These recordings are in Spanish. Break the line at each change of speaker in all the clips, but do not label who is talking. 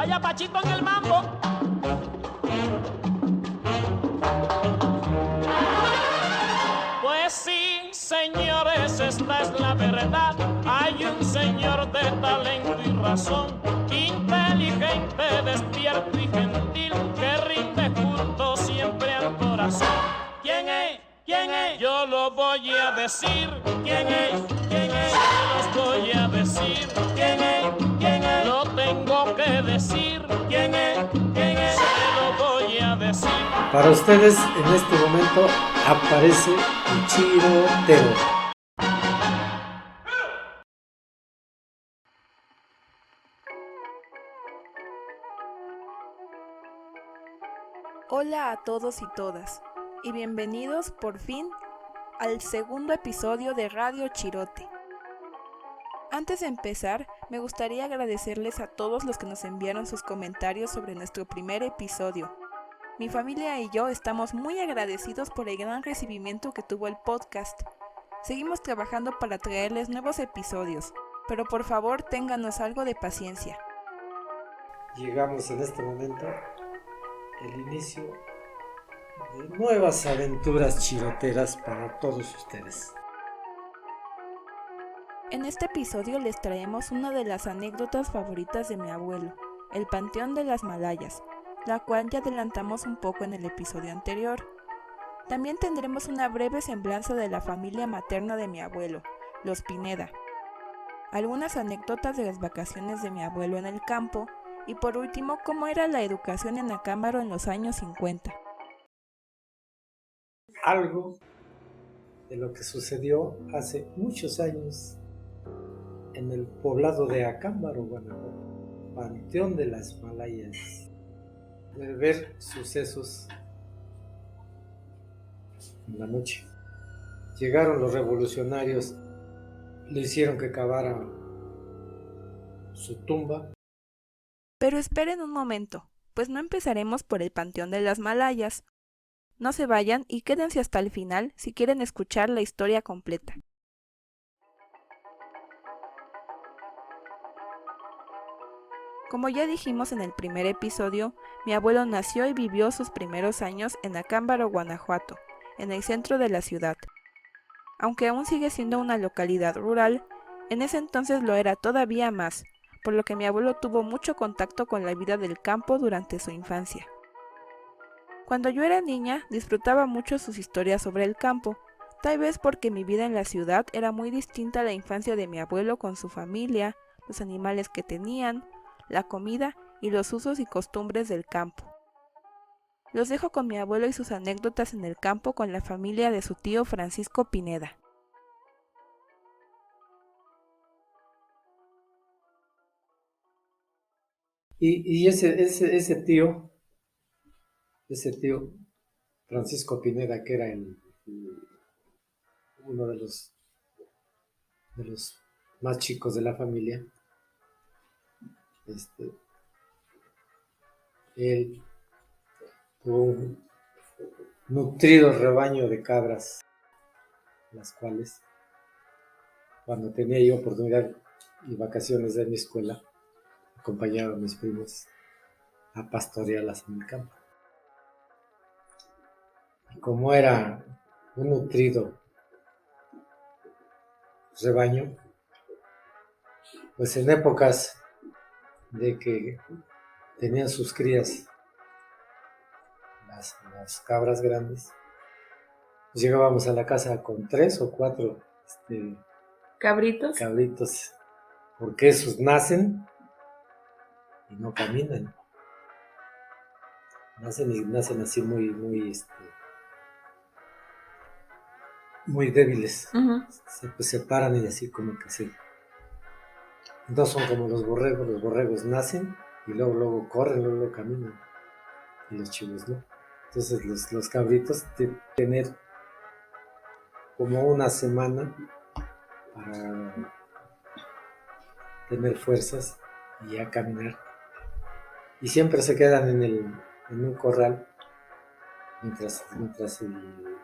Vaya Pachito en el mambo. Pues sí, señores, esta es la verdad. Hay un señor de talento y razón, inteligente, despierto y gentil, que rinde culto siempre al corazón. ¿Quién es? ¿Quién es? Yo lo voy a decir. ¿Quién es? ¿Quién es? Yo los voy a decir. ¿Quién es? ¿Quién es? Lo tengo que decir. ¿Quién es? ¿Quién es? Se lo voy a decir.
Para ustedes, en este momento, aparece el chirotero.
Hola a todos y todas, y bienvenidos por fin al segundo episodio de Radio Chirote. Antes de empezar, me gustaría agradecerles a todos los que nos enviaron sus comentarios sobre nuestro primer episodio. Mi familia y yo estamos muy agradecidos por el gran recibimiento que tuvo el podcast. Seguimos trabajando para traerles nuevos episodios, pero por favor ténganos algo de paciencia.
Llegamos en este momento el inicio de nuevas aventuras chiroteras para todos ustedes.
En este episodio les traemos una de las anécdotas favoritas de mi abuelo, el Panteón de las Malayas, la cual ya adelantamos un poco en el episodio anterior. También tendremos una breve semblanza de la familia materna de mi abuelo, los Pineda, algunas anécdotas de las vacaciones de mi abuelo en el campo y por último cómo era la educación en Acámbaro en los años 50.
Algo de lo que sucedió hace muchos años en el poblado de Acámbaro, Guanajuato, Panteón de las Malayas, de ver sucesos en la noche. Llegaron los revolucionarios, le hicieron que cavara su tumba.
Pero esperen un momento, pues no empezaremos por el Panteón de las Malayas. No se vayan y quédense hasta el final si quieren escuchar la historia completa. Como ya dijimos en el primer episodio, mi abuelo nació y vivió sus primeros años en Acámbaro, Guanajuato, en el centro de la ciudad. Aunque aún sigue siendo una localidad rural, en ese entonces lo era todavía más, por lo que mi abuelo tuvo mucho contacto con la vida del campo durante su infancia. Cuando yo era niña, disfrutaba mucho sus historias sobre el campo, tal vez porque mi vida en la ciudad era muy distinta a la infancia de mi abuelo con su familia, los animales que tenían, la comida y los usos y costumbres del campo. Los dejo con mi abuelo y sus anécdotas en el campo con la familia de su tío Francisco Pineda.
Y ese tío Francisco Pineda, que era uno de los más chicos de la familia, él tuvo un nutrido rebaño de cabras, las cuales, cuando tenía yo oportunidad y vacaciones de mi escuela, acompañaba a mis primos a pastorearlas en el campo. Y como era un nutrido rebaño, pues en épocas de que tenían sus crías las cabras grandes, pues llegábamos a la casa con 3 o 4 cabritos, porque esos nacen y no caminan, nacen así muy débiles.
Uh-huh.
Se paran y así como que sí. No son como los borregos nacen y luego corren, luego caminan, y los chivos no. Entonces los cabritos tienen que tener como una semana para tener fuerzas y ya caminar. Y siempre se quedan en un corral mientras el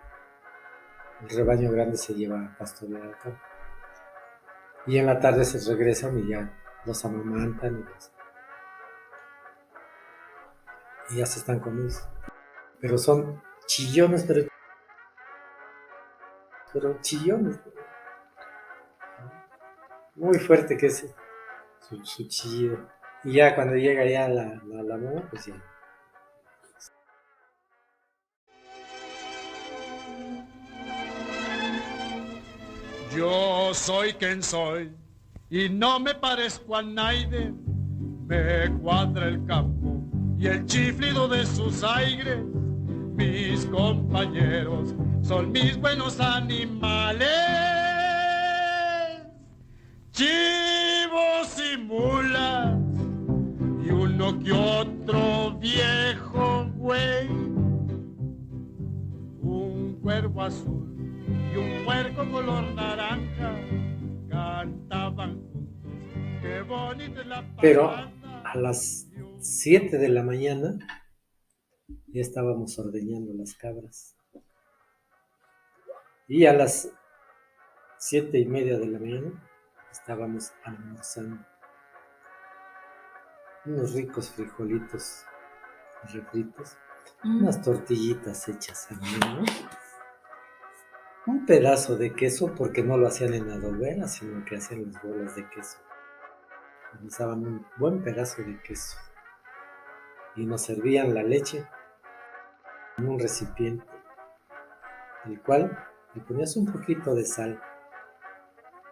rebaño grande se lleva a pastorear al campo. Y en la tarde se regresan y ya los amamantan. y ya se están comiendo. Pero son chillones, pero chillones. Muy fuerte que es su chillido. Y ya cuando llega ya la mamá, pues ya.
Yo soy quien soy y no me parezco a nadie. Me cuadra el campo y el chiflido de sus aires. Mis compañeros son mis buenos animales. Chivos y mulas y uno que otro viejo güey. Un cuervo azul y un puerco color naranja cantaban juntos. Qué bonita es la
Pero
parranda.
a las 7 de la mañana ya estábamos ordeñando las cabras. Y a las 7:30 de la mañana estábamos almorzando. Unos ricos frijolitos refritos, unas tortillitas hechas a mano, un pedazo de queso, porque no lo hacían en adobera, sino que hacían las bolas de queso. Nos daban un buen pedazo de queso y nos servían la leche en un recipiente, el cual le ponías un poquito de sal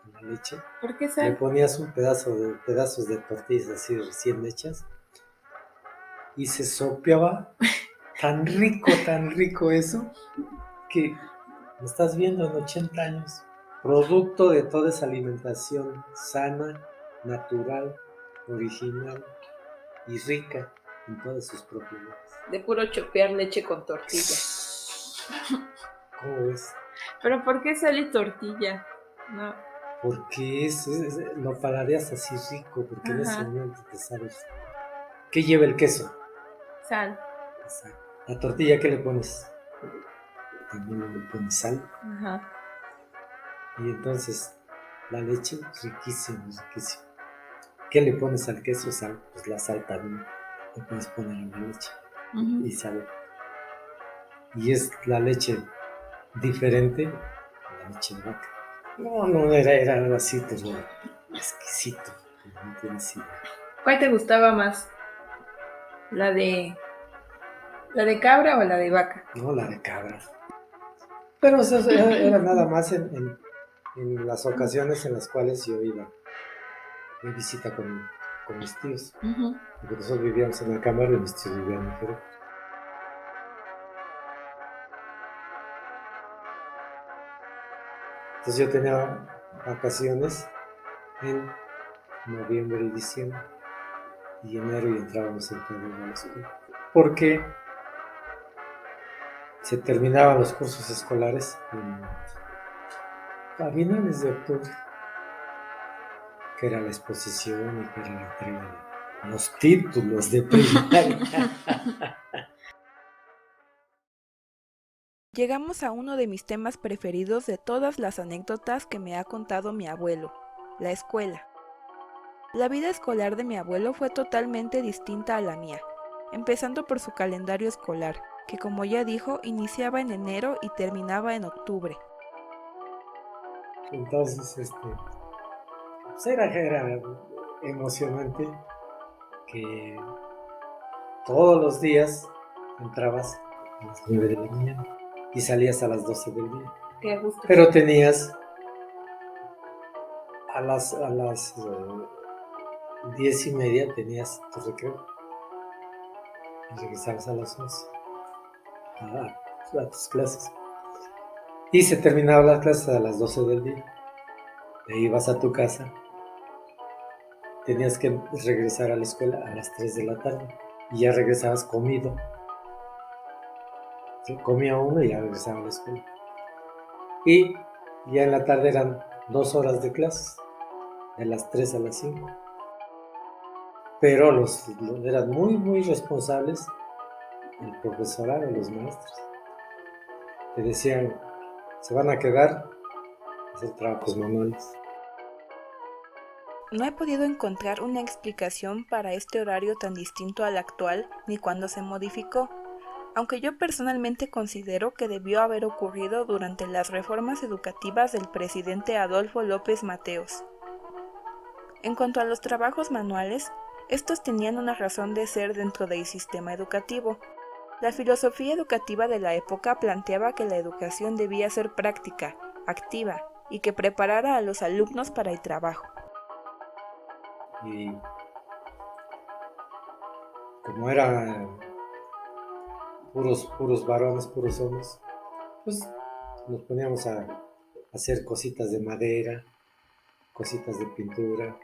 a la leche.
¿Por qué
Le
sal?
ponías un pedazos de tortillas así recién hechas y se sopeaba tan rico eso, que me estás viendo en 80 años, producto de toda esa alimentación sana, natural, original y rica en todas sus propiedades.
De puro chopear leche con tortilla.
¿Cómo ves?
¿Pero por qué sal y tortilla? No.
Porque lo paladeas así rico, porque en ese
Ajá.
momento te sabes. ¿Qué lleva el queso?
Sal.
Exacto. La tortilla, ¿qué le pones? También le pones sal.
Ajá.
Y entonces la leche, riquísimo. ¿Qué le pones al queso? Sal. Pues la sal también le puedes poner en la leche. Y sabe. Y es la leche diferente a la leche de vaca. No, era así, pero exquisito. No tienes idea.
¿Cuál te gustaba más? ¿La de cabra o la de vaca?
No, la de cabra. Pero eso era nada más en las ocasiones en las cuales yo iba de visita con mis tíos. Porque nosotros vivíamos en Acámbaro y mis tíos vivían en Jerez. Entonces yo tenía vacaciones en noviembre y diciembre. Y enero y entrábamos en febrero a la escuela. Porque se terminaban los cursos escolares a finales de octubre, que era la exposición y que era la entrega de los títulos de primaria.
Llegamos a uno de mis temas preferidos de todas las anécdotas que me ha contado mi abuelo, la escuela. La vida escolar de mi abuelo fue totalmente distinta a la mía, empezando por su calendario escolar, que como ya dijo, iniciaba en enero y terminaba en octubre.
Entonces, pues era emocionante que todos los días entrabas a las 9 de la mañana y salías a las 12 del día.
Qué gusto.
Pero tenías a las 10:30 tenías tu recreo y regresabas a las 11 a tus clases. Y se terminaba las clases a las 12 del día. Te ibas a tu casa. Tenías que regresar a la escuela a las 3 de la tarde. Y ya regresabas comido. Comía uno y ya regresaba a la escuela. Y ya en la tarde eran 2 horas de clases. De las 3 a las 5. Pero eran muy, muy responsables el profesorado, los maestros. Te decían, se van a quedar a hacer trabajos manuales.
No he podido encontrar una explicación para este horario tan distinto al actual ni cuándo se modificó, aunque yo personalmente considero que debió haber ocurrido durante las reformas educativas del presidente Adolfo López Mateos. En cuanto a los trabajos manuales, estos tenían una razón de ser dentro del sistema educativo. La filosofía educativa de la época planteaba que la educación debía ser práctica, activa, y que preparara a los alumnos para el trabajo.
Y como era puros varones, puros hombres, pues nos poníamos a hacer cositas de madera, cositas de pintura,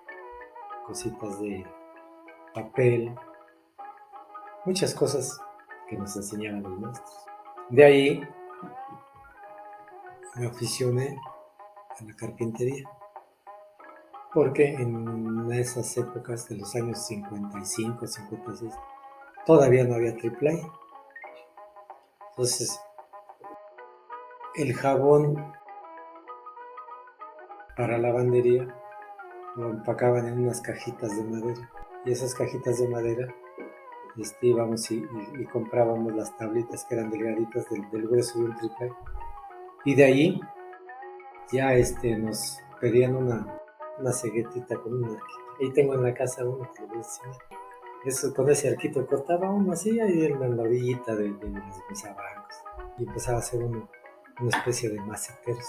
cositas de papel, muchas cosas que nos enseñaban los maestros. De ahí me aficioné a la carpintería, porque en esas épocas de los años 55, 56, todavía no había AAA. Entonces, el jabón para lavandería lo empacaban en unas cajitas de madera. Y esas cajitas de madera íbamos y comprábamos las tablitas que eran delgaditas del hueso de un AAA. Y de ahí ya nos pedían una ceguetita con un arquito. Ahí tengo en la casa uno que lo voy a enseñar. Eso, con ese arquito cortaba uno así ahí en la orillita de los mesabancos. Y empezaba a hacer una especie de maceteros.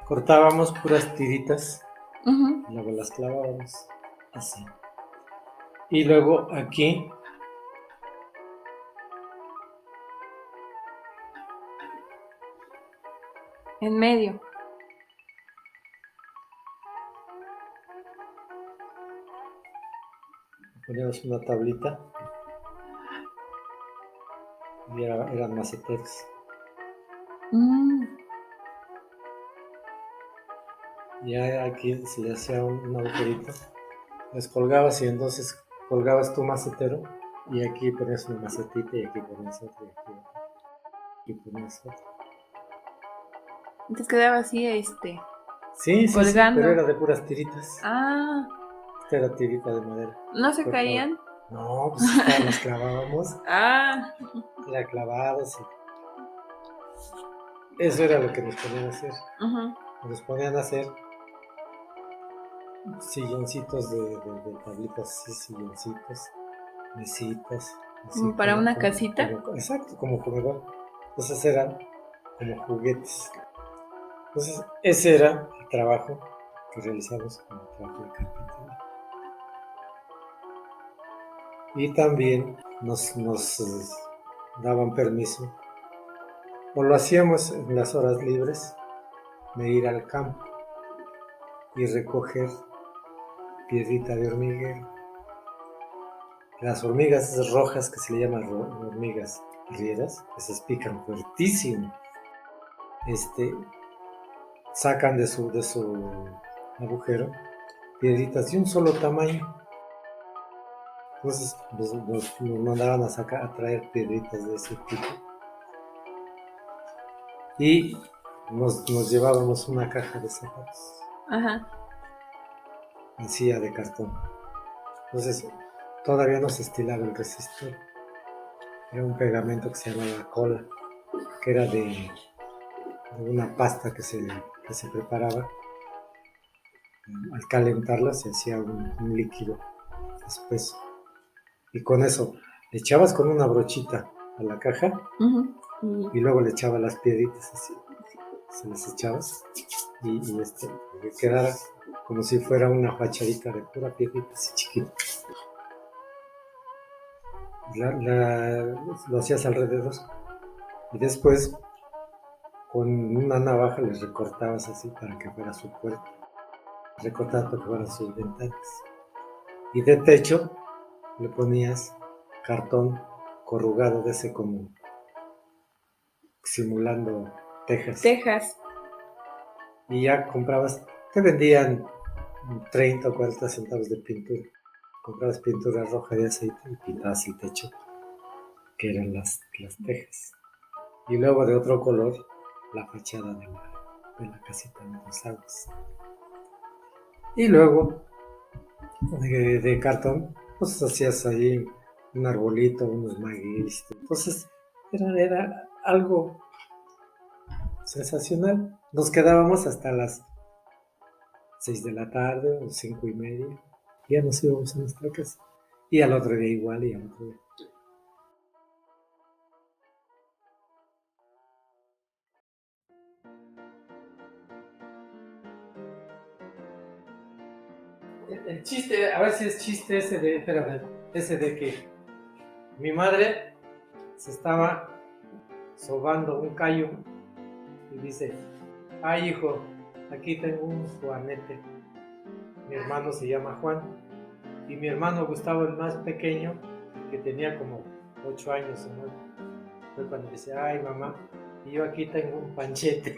Cortábamos puras tiritas y luego las clavábamos así. Y luego aquí
En medio.
poníamos una tablita y eran maceteros. Y aquí se le hacía un agujerito, les colgabas y entonces colgabas tu macetero y aquí ponías una macetita y aquí ponías otra y aquí ponías otra.
Entonces quedaba así,
Sí,
colgando.
pero era de puras tiritas.
Ah,
Esta era tirita de madera.
¿no se
Cortado.
caían?
No, pues las clavábamos.
Ah,
Era clavados. Eso era lo que nos ponían a hacer. Nos ponían a hacer silloncitos de tablitas, así, silloncitos, mesitas. Así,
¿como para una casita?
Exacto, como comedor. Entonces eran como juguetes. Entonces ese era el trabajo que realizamos como trabajo de carpintería. Y también nos daban permiso, o lo hacíamos en las horas libres, de ir al campo y recoger piedrita de hormiguero. Las hormigas rojas, que se le llaman hormigas rieras, esas pican fuertísimo. Sacan de su agujero piedritas de un solo tamaño. Entonces nos mandaban a traer piedritas de ese tipo. Y nos llevábamos una caja de zapatos. Vacía de cartón. Entonces todavía no se estilaba el resistor. Era un pegamento que se llamaba cola, que era de una pasta que se preparaba. Al calentarla se hacía un líquido espeso. Y con eso le echabas con una brochita a la caja y luego le echabas las piedritas así. Se las echabas y que quedara como si fuera una fachadita de pura piedrita así chiquita. Lo hacías alrededor y después con una navaja les recortabas así para que fuera su puerta, recortabas para que fueran sus ventanas, y de techo le ponías cartón corrugado de ese como simulando tejas, y ya comprabas, te vendían 30 o 40 centavos de pintura. Comprabas pintura roja de aceite y pintabas el techo, que eran las tejas. Y luego de otro color, la fachada de la casita de los aguas. Y luego, de cartón, pues hacías ahí un arbolito, unos magueyes. Entonces, era algo sensacional. Nos quedábamos hasta las 6 de la tarde o 5:30. Ya nos íbamos a nuestra casa. Y al otro día igual, y al otro día. El chiste, a ver si es chiste ese de que mi madre se estaba sobando un callo y dice, ay hijo, aquí tengo un juanete, mi hermano se llama Juan, y mi hermano Gustavo, el más pequeño, que tenía como 8 años o 9, fue cuando dice, ay mamá, y yo aquí tengo un panchete.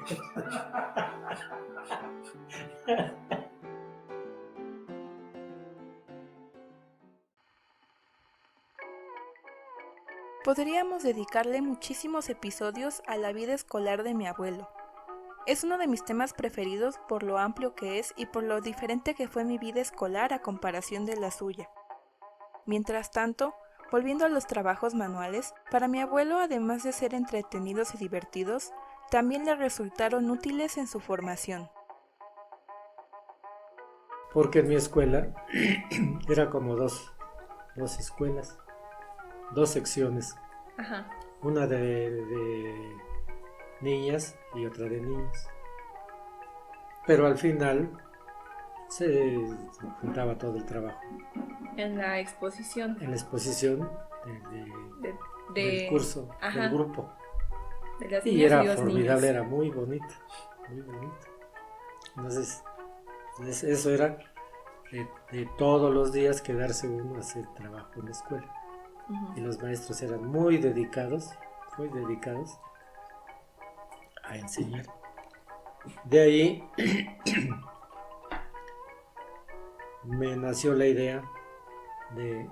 Podríamos dedicarle muchísimos episodios a la vida escolar de mi abuelo. Es uno de mis temas preferidos por lo amplio que es y por lo diferente que fue mi vida escolar a comparación de la suya. Mientras tanto, volviendo a los trabajos manuales, para mi abuelo, además de ser entretenidos y divertidos, también le resultaron útiles en su formación.
Porque en mi escuela era como dos escuelas, 2 secciones.
Ajá.
Una de niñas y otra de niños. Pero al final se juntaba todo el trabajo.
En la exposición.
En la exposición del curso,
ajá,
del grupo.
De las
y
niñas
era
y los
formidable,
niños.
era muy bonito, muy bonito. Entonces, eso era de todos los días quedarse uno a hacer trabajo en la escuela.
Uh-huh.
Y los maestros eran muy dedicados a enseñar. De ahí me nació la idea de,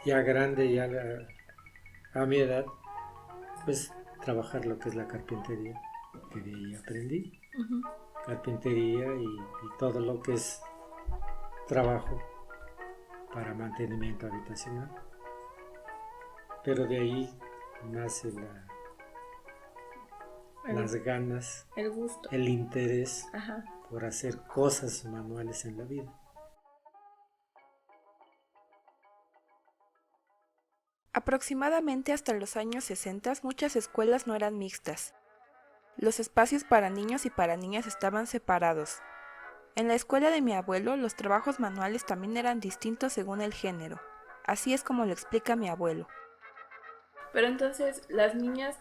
ya grande, ya a mi edad, pues trabajar lo que es la carpintería, que de ahí aprendí.
Uh-huh.
Carpintería y todo lo que es trabajo para mantenimiento habitacional. Pero de ahí nace las ganas,
el gusto,
el interés,
ajá,
por hacer cosas manuales en la vida.
Aproximadamente hasta los años 60 muchas escuelas no eran mixtas. Los espacios para niños y para niñas estaban separados. En la escuela de mi abuelo los trabajos manuales también eran distintos según el género. Así es como lo explica mi abuelo. Pero entonces las niñas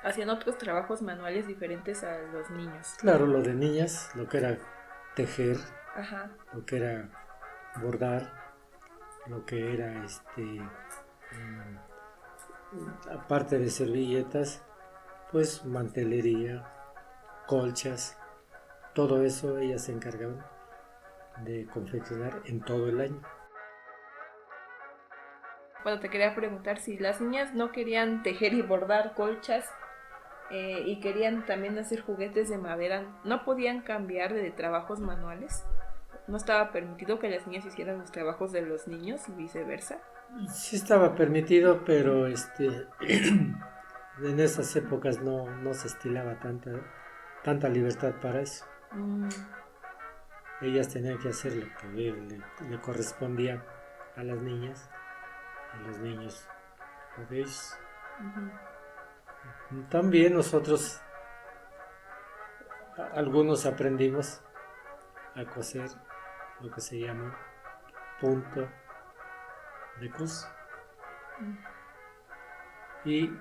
hacían otros trabajos manuales diferentes a los niños.
Claro, lo de niñas, lo que era tejer,
ajá,
lo que era bordar, lo que era aparte de servilletas, pues mantelería, colchas, todo eso ellas se encargaban de confeccionar en todo el año.
Bueno, te quería preguntar si las niñas no querían tejer y bordar colchas y querían también hacer juguetes de madera, ¿no podían cambiar de trabajos manuales? ¿No estaba permitido que las niñas hicieran los trabajos de los niños y viceversa?
Sí estaba permitido, pero en esas épocas no se estilaba tanta libertad para eso. Ellas tenían que hacer lo que le correspondía a las niñas y los niños de ellos. Uh-huh. También nosotros, algunos aprendimos a coser lo que se llama punto de cruz. Y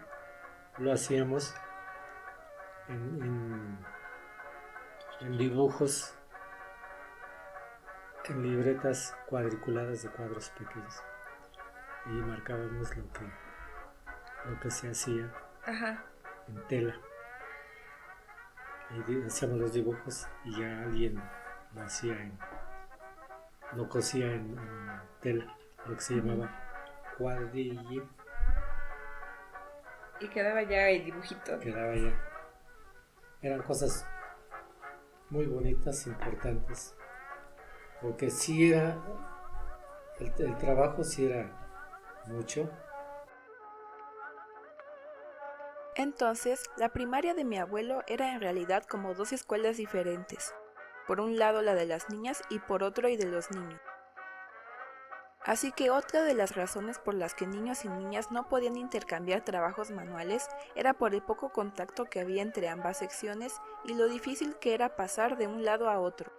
lo hacíamos en dibujos, en libretas cuadriculadas de cuadros pequeños. Y marcábamos lo que se hacía. Ajá. En tela. Y hacíamos los dibujos y ya alguien lo cosía en tela, lo que se llamaba cuadrille.
Y quedaba ya el dibujito.
Quedaba ya. eran cosas muy bonitas, importantes, porque sí era, el trabajo sí era mucho.
Entonces, la primaria de mi abuelo era en realidad como dos escuelas diferentes. Por un lado la de las niñas y por otro y de los niños. Así que otra de las razones por las que niños y niñas no podían intercambiar trabajos manuales era por el poco contacto que había entre ambas secciones y lo difícil que era pasar de un lado a otro.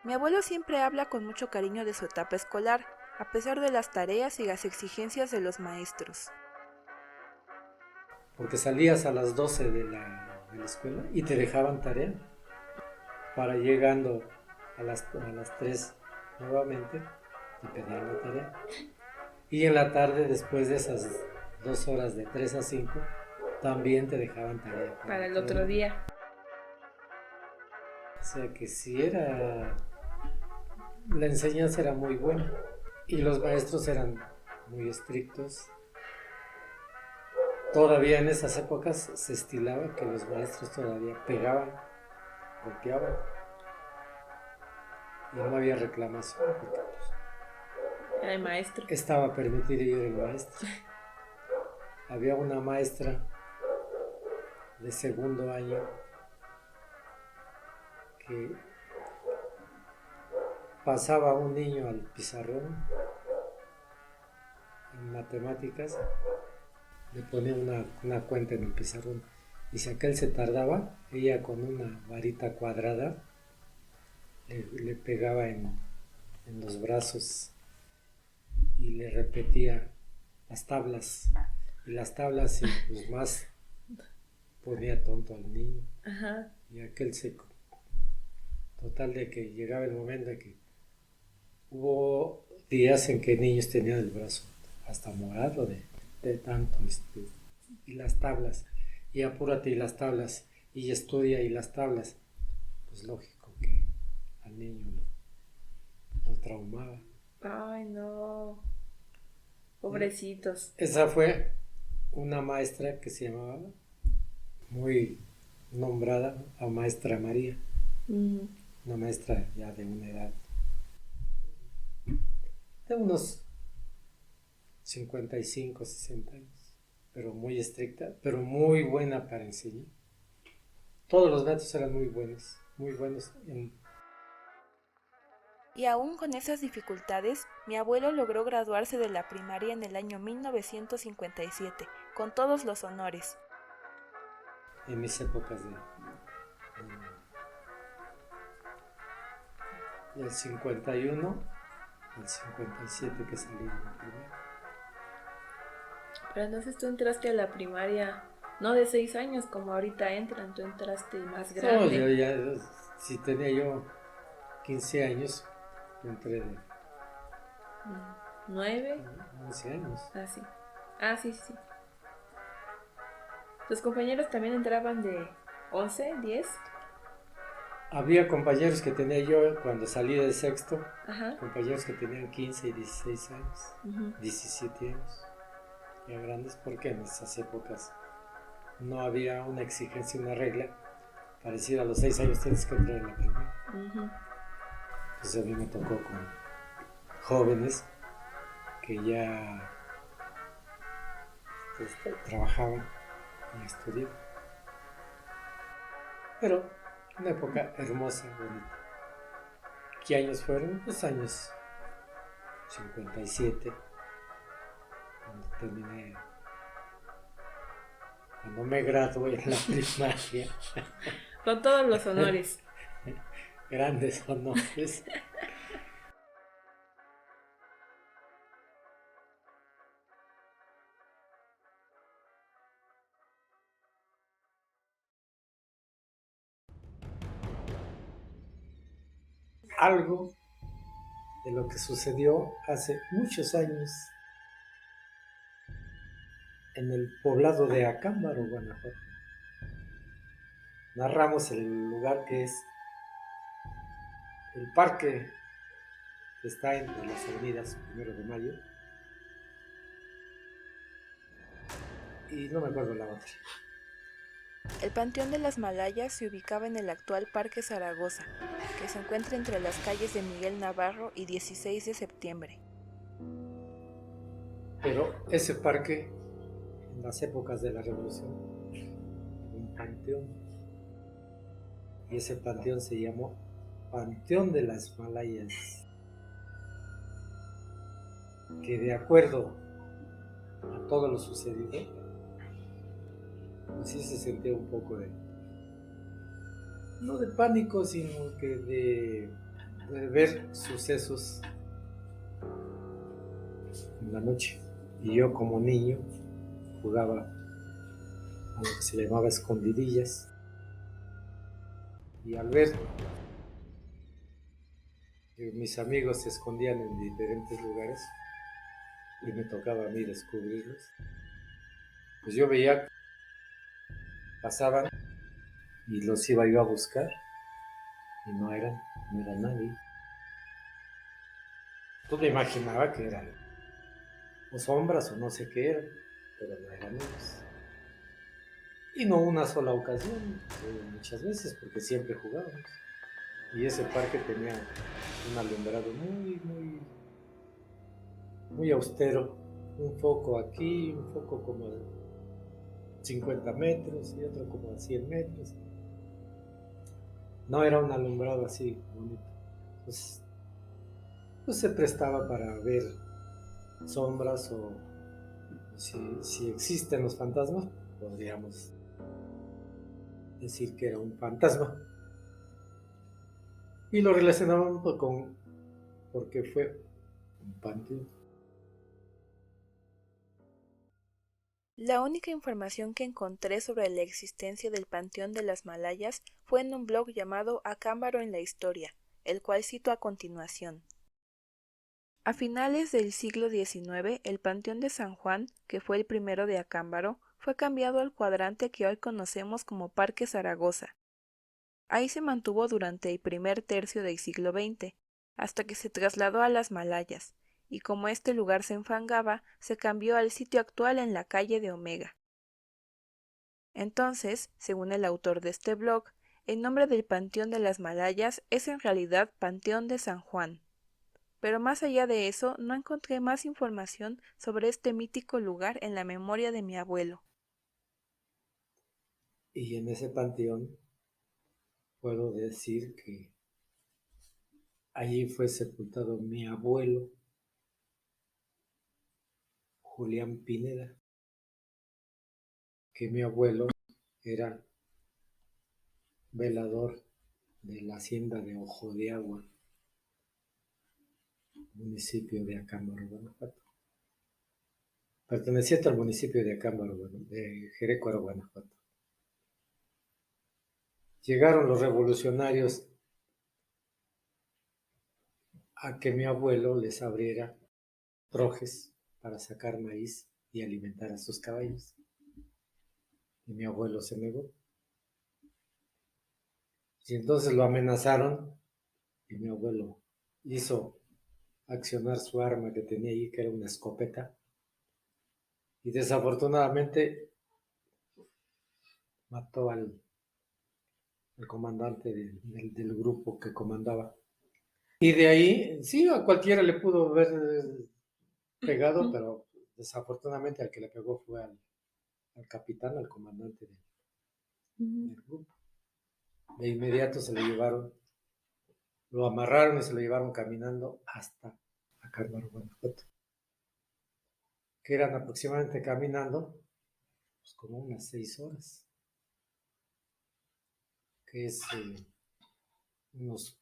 Mi abuelo siempre habla con mucho cariño de su etapa escolar, a pesar de las tareas y las exigencias de los maestros.
Porque salías a las 12 de la escuela y te dejaban tarea para llegando a las 3 nuevamente y pedían la tarea. Y en la tarde, después de esas 2 horas de 3 a 5, también te dejaban tarea.
Para el otro día.
O sea que sí era... La enseñanza era muy buena y los maestros eran muy estrictos. Todavía en esas épocas se estilaba que los maestros todavía pegaban, golpeaban y no había reclamación porque
Era el maestro.
estaba permitido ir el maestro. Había una maestra de segundo año que pasaba a un niño al pizarrón en matemáticas, le ponía una cuenta en el pizarrón y si aquel se tardaba, ella con una varita cuadrada le pegaba en los brazos y le repetía las tablas y pues más ponía tonto al niño.
Ajá.
Y aquel seco. Total de que llegaba el momento de que hubo días en que niños tenían el brazo hasta morado de tanto y las tablas y apúrate y las tablas y estudia y las tablas, pues lógico que al niño lo traumaba.
Ay, no. Pobrecitos.
Esa fue una maestra que se llamaba, muy nombrada, la maestra María. Una maestra ya de una edad de unos 55, 60 años, pero muy estricta, pero muy buena para enseñar. Todos los datos eran muy buenos
Y aún con esas dificultades, mi abuelo logró graduarse de la primaria en el año 1957, con todos los honores.
en mis épocas del 51 al 57 que salí de la primaria.
Pero entonces tú entraste a la primaria, no de 6 años como ahorita entran, tú entraste más grande.
No, yo ya, si tenía yo 15 años, entré de
9.
11 años.
Sí. ¿Tus compañeros también entraban de 11, 10?
Había compañeros que tenía yo cuando salí de sexto,
Ajá.
compañeros que tenían 15 y 16 años, 17 años, ya grandes, porque en esas épocas no había una exigencia, una regla parecida a los 6 años tienes que entrar en la primaria. Entonces a mí me tocó con jóvenes que ya trabajaban y estudiaban. Pero una época hermosa, bonita. ¿Qué años fueron? Los años 57, cuando terminé, cuando me gradué en la primaria.
Con todos los honores.
Grandes honores. Algo de lo que sucedió hace muchos años en el poblado de Acámbaro, Guanajuato. Narramos el lugar que es el parque que está entre las avenidas 1 de Mayo y no me acuerdo la otra.
El Panteón de las Malayas se ubicaba en el actual Parque Zaragoza, que se encuentra entre las calles de Miguel Navarro y 16 de septiembre.
Pero ese parque, en las épocas de la Revolución, un panteón, y ese panteón se llamó Panteón de las Malayas, que de acuerdo a todo lo sucedido, pues sí se sentía un poco no de pánico, sino que de ver sucesos en la noche. Y yo como niño jugaba a lo que se llamaba escondidillas, y al ver que mis amigos se escondían en diferentes lugares y me tocaba a mí descubrirlos, pues yo veía, pasaban y los iba yo a buscar y no era nadie. Pues me imaginaba que eran o sombras o no sé qué eran, pero no eran ellos. Y no una sola ocasión, muchas veces, porque siempre jugábamos. Y ese parque tenía un alumbrado muy austero. Un foco aquí, un foco como de 50 metros y otro como de 100 metros. No era un alumbrado así bonito. Pues se prestaba para ver sombras o si existen los fantasmas, podríamos decir que era un fantasma. Y lo relacionaban porque fue un panteón.
La única información que encontré sobre la existencia del Panteón de las Malayas fue en un blog llamado Acámbaro en la Historia, el cual cito a continuación. A finales del siglo XIX, el Panteón de San Juan, que fue el primero de Acámbaro, fue cambiado al cuadrante que hoy conocemos como Parque Zaragoza. Ahí se mantuvo durante el primer tercio del siglo XX, hasta que se trasladó a las Malayas, y como este lugar se enfangaba, se cambió al sitio actual en la calle de Omega. Entonces, según el autor de este blog, el nombre del Panteón de las Malayas es en realidad Panteón de San Juan. Pero más allá de eso, no encontré más información sobre este mítico lugar en la memoria de mi abuelo.
Y en ese panteón puedo decir que allí fue sepultado mi abuelo, Julián Pineda, que mi abuelo era velador de la hacienda de Ojo de Agua, municipio de Acámbaro, Guanajuato. Perteneciente al municipio de Acámbaro, de Jerecuaro, Guanajuato. Llegaron los revolucionarios a que mi abuelo les abriera trojes para sacar maíz y alimentar a sus caballos. Y mi abuelo se negó. Y entonces lo amenazaron y mi abuelo hizo accionar su arma que tenía ahí, que era una escopeta. Y desafortunadamente mató al comandante del grupo que comandaba. Y de ahí, sí, a cualquiera le pudo haber pegado, pero desafortunadamente al que le pegó fue al capitán, al comandante del grupo. De inmediato se lo llevaron, lo amarraron y se lo llevaron caminando hasta Acámbaro, Guanajuato, que eran aproximadamente caminando pues, como unas 6 horas, que es unos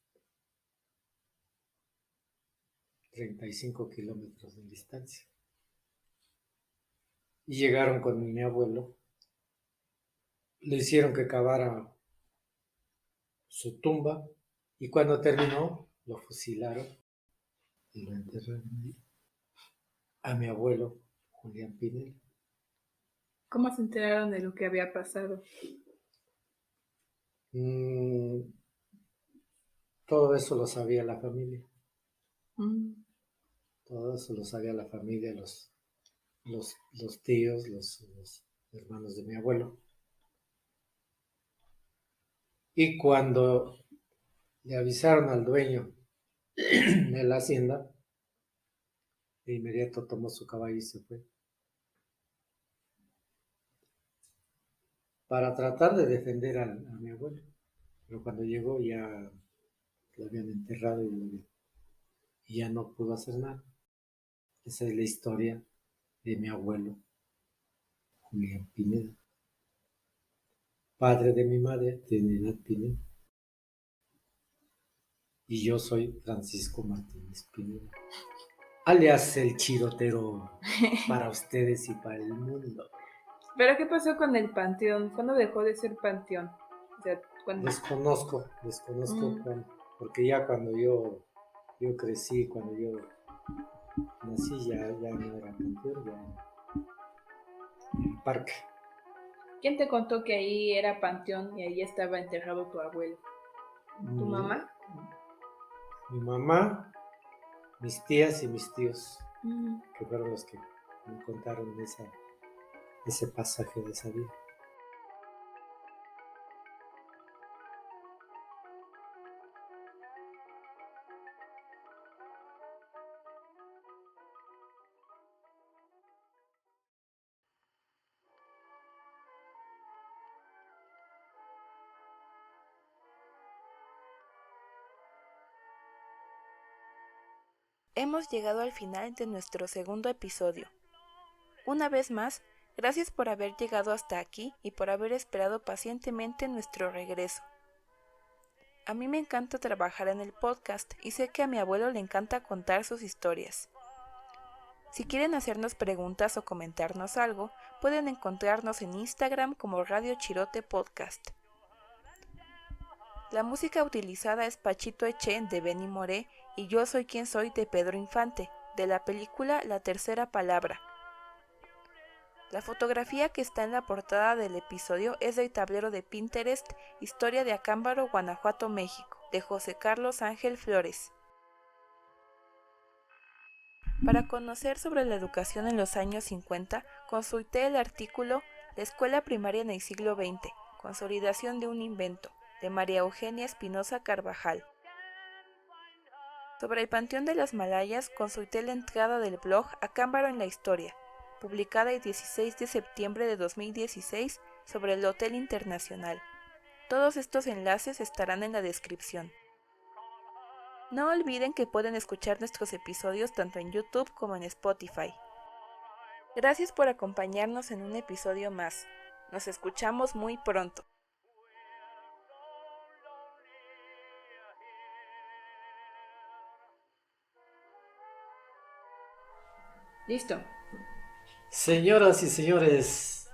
35 kilómetros de distancia. Y llegaron con mi abuelo, le hicieron que cavara su tumba y cuando terminó lo fusilaron y lo enterraron ahí. A mi abuelo, Julián Pinel.
¿Cómo se enteraron de lo que había pasado?
Todo eso lo sabía la familia.
Mm.
Todo eso lo sabía la familia, los tíos, los hermanos de mi abuelo. Y cuando le avisaron al dueño de la hacienda, de inmediato tomó su caballo y se fue. Para tratar de defender a mi abuelo. Pero cuando llegó ya lo habían enterrado y ya no pudo hacer nada. Esa es la historia de mi abuelo, Julián Pineda, padre de mi madre, Trinidad Pineda. Y yo soy Francisco Martínez Pineda, alias el chirotero para ustedes y para el mundo.
¿Pero qué pasó con el panteón? ¿Cuándo dejó de ser panteón? O sea, ¿cuándo?
Desconozco porque ya cuando yo crecí, cuando yo nací, ya no era panteón, ya era el parque.
¿Quién te contó que ahí era panteón y ahí estaba enterrado tu abuelo? ¿Tu mamá?
Mi mamá, mis tías y mis tíos, que fueron los que me contaron ese pasaje de esa vida.
Hemos llegado al final de nuestro segundo episodio. Una vez más, gracias por haber llegado hasta aquí y por haber esperado pacientemente nuestro regreso. A mí me encanta trabajar en el podcast y sé que a mi abuelo le encanta contar sus historias. Si quieren hacernos preguntas o comentarnos algo, pueden encontrarnos en Instagram como Radio Chirote Podcast. La música utilizada es Pachito Eché de Benny Moré y Yo Soy Quien Soy de Pedro Infante, de la película La Tercera Palabra. La fotografía que está en la portada del episodio es del tablero de Pinterest Historia de Acámbaro, Guanajuato, México, de José Carlos Ángel Flores. Para conocer sobre la educación en los años 50, consulté el artículo La escuela primaria en el siglo XX, consolidación de un invento, de María Eugenia Espinosa Carvajal. Sobre el Panteón de las Malayas, consulté la entrada del blog Acámbaro en la Historia, publicada el 16 de septiembre de 2016 sobre el Hotel Internacional. Todos estos enlaces estarán en la descripción. No olviden que pueden escuchar nuestros episodios tanto en YouTube como en Spotify. Gracias por acompañarnos en un episodio más. Nos escuchamos muy pronto.
Listo.
Señoras y señores,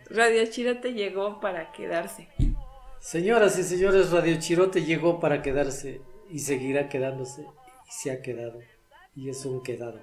Radio Chirote llegó para quedarse.
señoras y señores, Radio Chirote llegó para quedarse y seguirá quedándose y se ha quedado y es un quedado.